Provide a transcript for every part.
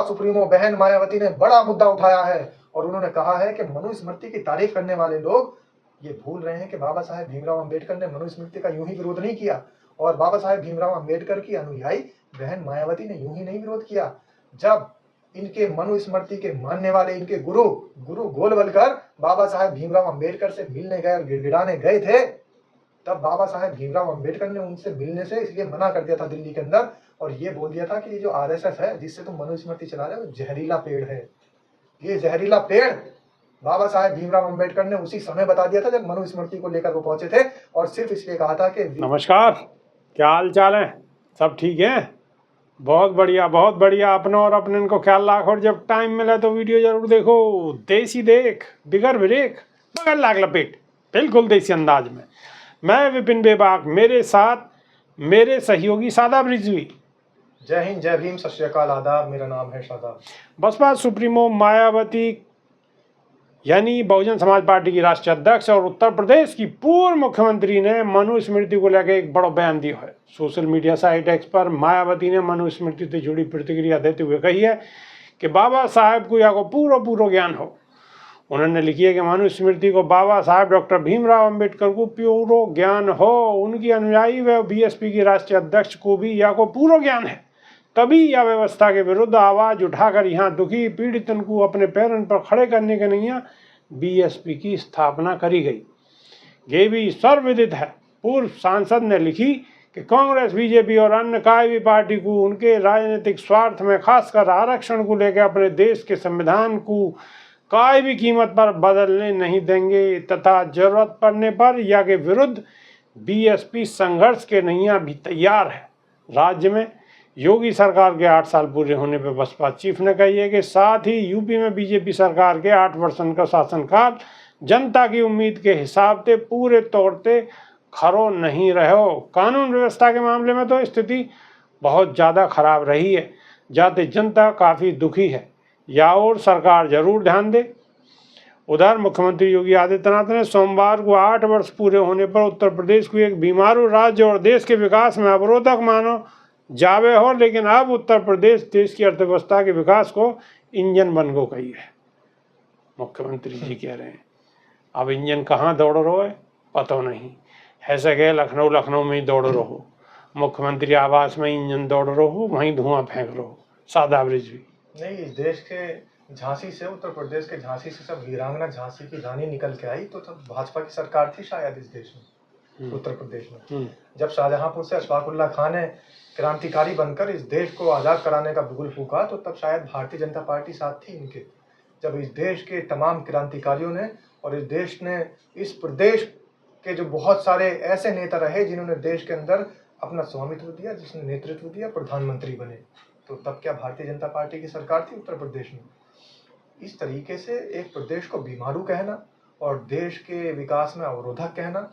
Baspa supremo बहन मायावती ने बड़ा मुद्दा उठाया है और उन्होंने कहा है कि मनुस्मृति की तारीफ करने वाले लोग ये भूल रहे हैं कि बाबा साहेब भीमराव अंबेडकर ने मनुस्मृति का यूं ही विरोध नहीं किया और बाबा साहेब भीमराव अंबेडकर की अनुयायी बहन मायावती ने यूं ही नहीं विरोध किया। जब इनके मनुस्मृति के मानने वाले इनके गुरु गोलवलकर बाबा साहेब भीमराव अंबेडकर से मिलने गए और गिड़गिड़ाने गए थे, तब बाबा साहेब भीमराव अंबेडकर ने उनसे मिलने से इसलिए मना कर दिया था दिल्ली के अंदर और ये बोल दिया था कि ये जो आरएसएस है जिससे तुम मनुस्मृति चला रहे हो जहरीला पेड़ है। ये जहरीला पेड़ बाबा साहेब भीमराव अंबेडकर ने उसी समय बता दिया था जब मनुस्मृति को लेकर वो पहुंचे थे और सिर्फ इसलिए कहा था कि नमस्कार, क्या हाल चाल है? सब ठीक है? बहुत बढ़िया। अपना और अपने को ख्याल रखो और जब टाइम मिला तो वीडियो जरूर देखो। देसी देख बिगर ब्रेक बगल लाग लपेट, बिल्कुल देसी अंदाज में। मैं विपिन बेबाक, मेरे साथ मेरे सहयोगी शादाब रिजवी। जय हिंद, जय भीम, सत श्री अकाल, आदाब। मेरा नाम है शादाब। बसपा सुप्रीमो मायावती यानी बहुजन समाज पार्टी की राष्ट्रीय अध्यक्ष और उत्तर प्रदेश की पूर्व मुख्यमंत्री ने मनुस्मृति को लेकर एक बड़ा बयान दिया है। सोशल मीडिया साइट एक्स पर मायावती ने मनुस्मृति से जुड़ी प्रतिक्रिया देते हुए कही है कि बाबा साहेब को या को पूरा ज्ञान हो। उन्होंने लिखी है कि मनुस्मृति को बाबा साहेब डॉक्टर भीमराव अंबेडकर को पूरा ज्ञान हो, उनकी अनुयायी व बीएसपी की राष्ट्रीय अध्यक्ष को भी या को पूरा ज्ञान है, तभी यह व्यवस्था के विरुद्ध आवाज उठाकर यहाँ दुखी पीड़ितन को अपने पैरों पर खड़े करने के लिए बीएसपी की स्थापना करी गई। ये भी सर्वविदित है। पूर्व सांसद ने लिखी कि कांग्रेस, बीजेपी और अन्य कोई भी पार्टी को उनके राजनीतिक स्वार्थ में खासकर आरक्षण को लेकर अपने देश के संविधान को कोई भी कीमत पर बदलने नहीं देंगे तथा जरूरत पड़ने पर या के विरुद्ध बीएसपी संघर्ष के नैया भी तैयार है। राज्य में योगी सरकार के 8 साल पूरे होने पर बसपा चीफ ने कही है कि साथ ही यूपी में बीजेपी सरकार के 8 वर्षों का शासनकाल जनता की उम्मीद के हिसाब से पूरे तौर से खरो नहीं रहो। कानून व्यवस्था के मामले में तो स्थिति बहुत ज़्यादा खराब रही है, जाते जनता काफ़ी दुखी है, या और सरकार जरूर ध्यान दे। उधर मुख्यमंत्री योगी आदित्यनाथ ने सोमवार को 8 वर्ष पूरे होने पर उत्तर प्रदेश को एक बीमारू राज्य और देश के विकास में अवरोधक मानो जावे हो, लेकिन अब उत्तर प्रदेश देश की अर्थव्यवस्था के विकास को इंजन बन गो कही है। मुख्यमंत्री जी कह रहे हैं अब इंजन कहाँ दौड़ रहो है पता नहीं, ऐसे गए लखनऊ में ही दौड़ रहो, मुख्यमंत्री आवास में इंजन दौड़ रहो, वहीं धुआं फेंक रहो। शादाब रिजवी नहीं, इस देश के झांसी से, उत्तर प्रदेश के झांसी से सब वीरांगना झांसी की रानी निकल के आई तो तब भाजपा की सरकार थी शायद इस देश में, उत्तर प्रदेश में। जब शाहजहांपुर से अशफाकुल्ला खान ने क्रांतिकारी बनकर इस देश को आज़ाद कराने का बिगुल फूका तो तब शायद भारतीय जनता पार्टी साथ थी इनके। जब इस देश के तमाम क्रांतिकारियों ने और इस देश ने, इस प्रदेश के जो बहुत सारे ऐसे नेता रहे जिन्होंने देश के अंदर अपना स्वामित्व दिया, जिसने नेतृत्व दिया, प्रधानमंत्री बने, तो तब क्या भारतीय जनता पार्टी की सरकार थी उत्तर प्रदेश में। इस तरीके से एक प्रदेश को बीमारू कहना और देश के विकास में अवरोधक कहना,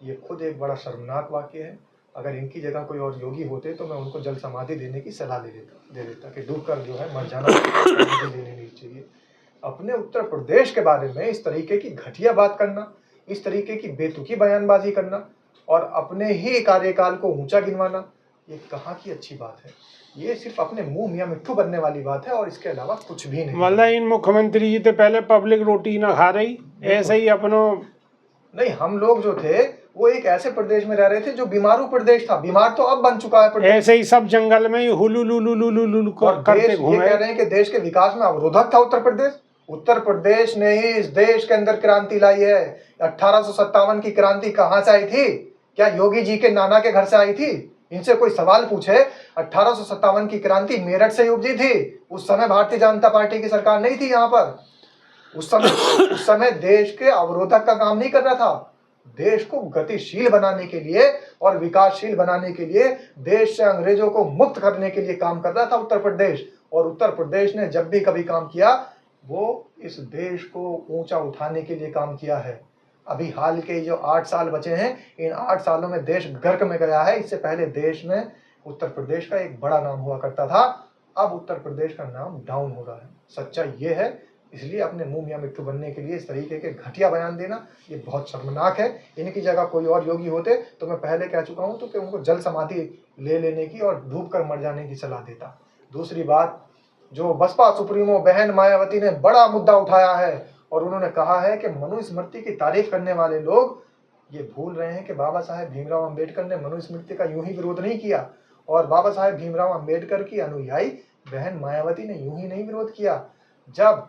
ये खुद एक बड़ा शर्मनाक वाक्य है। अगर इनकी जगह कोई और योगी होते तो मैं उनको जल समाधि देने की सलाह दे देता कि डूब कर जो है मर जाना देने नहीं चाहिए। अपने उत्तर प्रदेश के बारे में इस तरीके की घटिया बात करना, इस तरीके की बेतुकी बयानबाजी करना और अपने ही कार्यकाल को ऊंचा गिनवाना, ये कहाँ की अच्छी बात है। ये सिर्फ अपने मुंह मियां मिट्ठू बनने वाली बात है और इसके अलावा कुछ भी नहीं। मतलब इन मुख्यमंत्री जी तो पहले पब्लिक रोटी ना खा रही, ऐसे ही अपनो नहीं, हम लोग जो थे वो एक ऐसे प्रदेश में रह रहे थे जो बीमारू प्रदेश था। बीमार तो अब बन चुका है प्रदेश। ऐसे ही सब जंगल में हुलुलुलुलुलुलु करते घूमे। ये कह रहे हैं कि देश के विकास में अवरोधक था उत्तर प्रदेश। उत्तर प्रदेश ने ही इस देश के अंदर क्रांति लाई है। 1857 की क्रांति कहाँ से आई थी? क्या योगी जी के नाना के घर से आई थी? इनसे कोई सवाल पूछे। 1857 की क्रांति मेरठ से उपजी थी। उस समय भारतीय जनता पार्टी की सरकार नहीं थी यहाँ पर। उस समय देश के अवरोधक का काम नहीं कर रहा था। देश को गतिशील बनाने के लिए और विकासशील बनाने के लिए, देश से अंग्रेजों को मुक्त करने के लिए काम कर रहा था उत्तर प्रदेश। और उत्तर प्रदेश ने जब भी कभी काम किया वो इस देश को ऊंचा उठाने के लिए काम किया है। अभी हाल के जो 8 साल बचे हैं, इन 8 सालों में देश गर्क में गया है। इससे पहले देश में उत्तर प्रदेश का एक बड़ा नाम हुआ करता था। अब उत्तर प्रदेश का नाम डाउन हो रहा है। सच्चाई ये है। इसलिए अपने मुंह मियां मिट्ठू बनने के लिए इस तरीके के घटिया बयान देना ये बहुत शर्मनाक है। इनकी जगह कोई और योगी होते तो मैं पहले कह चुका हूं तो कि उनको जल समाधि ले लेने की और डूब कर मर जाने की सलाह देता। दूसरी बात, जो बसपा सुप्रीमो बहन मायावती ने बड़ा मुद्दा उठाया है और उन्होंने कहा है कि मनुस्मृति की तारीफ करने वाले लोग ये भूल रहे हैं कि बाबा साहेब भीमराव अंबेडकर ने मनुस्मृति का यूं ही विरोध नहीं किया और बाबा साहेब भीमराव अंबेडकर की अनुयायी बहन मायावती ने यूं ही नहीं विरोध किया। जब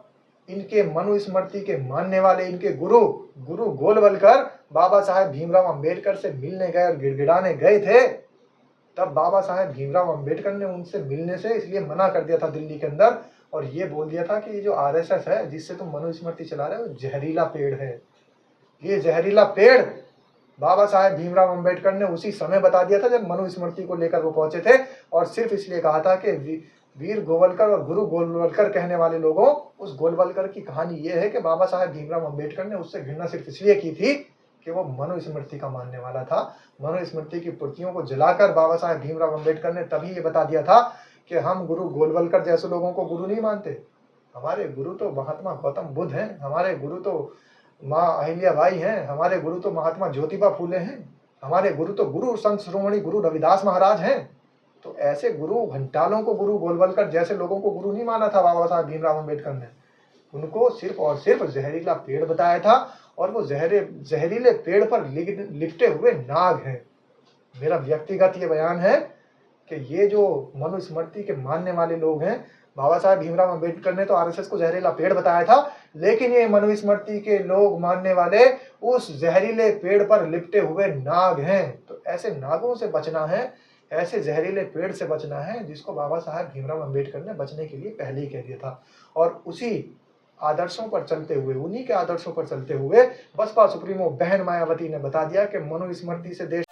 इनके मनुस्मृति के मानने वाले इनके गुरु गोलवलकर बाबा साहेब भीमराव अंबेडकर से मिलने गए और गिड़गिड़ाने गए थे, तब बाबा साहेब भीमराव अंबेडकर ने उनसे मिलने से इसलिए मना कर दिया था दिल्ली के अंदर और ये बोल दिया था कि ये जो आरएसएस है जिससे तुम मनुस्मृति चला रहे हो जहरीला पेड़ है। ये जहरीला पेड़ बाबा साहेब भीमराव अंबेडकर ने उसी समय बता दिया था जब मनुस्मृति को लेकर वो पहुंचे थे और सिर्फ इसलिए कहा था कि वीर गोवलकर और गुरु गोलवलकर कहने वाले लोगों, उस गोलवलकर की कहानी ये है कि बाबा साहेब भीमराव अंबेडकर ने उससे घृणा सिर्फ इसलिए की थी कि वो मनुस्मृति का मानने वाला था। मनुस्मृति की प्रतियों को जलाकर बाबा साहेब भीमराव अंबेडकर ने तभी ये बता दिया था कि हम गुरु गोलवलकर जैसे लोगों को गुरु नहीं मानते, हमारे गुरु तो महात्मा गौतम बुद्ध हैं, हमारे गुरु तो माँ अहिल्याबाई हैं, हमारे गुरु तो महात्मा ज्योतिबा फूले हैं, हमारे गुरु तो गुरु संत श्रोमणी गुरु रविदास महाराज हैं। तो ऐसे गुरु घंटालों को गुरु गोलवलकर जैसे लोगों को गुरु नहीं माना था बाबा साहब भीमराव अंबेडकर ने, उनको सिर्फ और सिर्फ जहरीला पेड़ बताया था और वो जहरीले पेड़ पर लिपटे हुए नाग हैं। मेरा व्यक्तिगत ये बयान है कि ये जो मनुस्मृति के मानने वाले लोग हैं, बाबा साहब भीमराव अंबेडकर ने तो आरएसएस को जहरीला पेड़ बताया था, लेकिन ये मनुस्मृति के लोग मानने वाले उस जहरीले पेड़ पर लिपटे हुए नाग हैं। तो ऐसे नागों से बचना है, ऐसे जहरीले पेड़ से बचना है जिसको बाबा साहब भीमराव अंबेडकर ने बचने के लिए पहले ही कह दिया था। और उसी आदर्शों पर चलते हुए, उन्हीं के आदर्शों पर चलते हुए बसपा सुप्रीमो बहन मायावती ने बता दिया कि मनुस्मृति से देश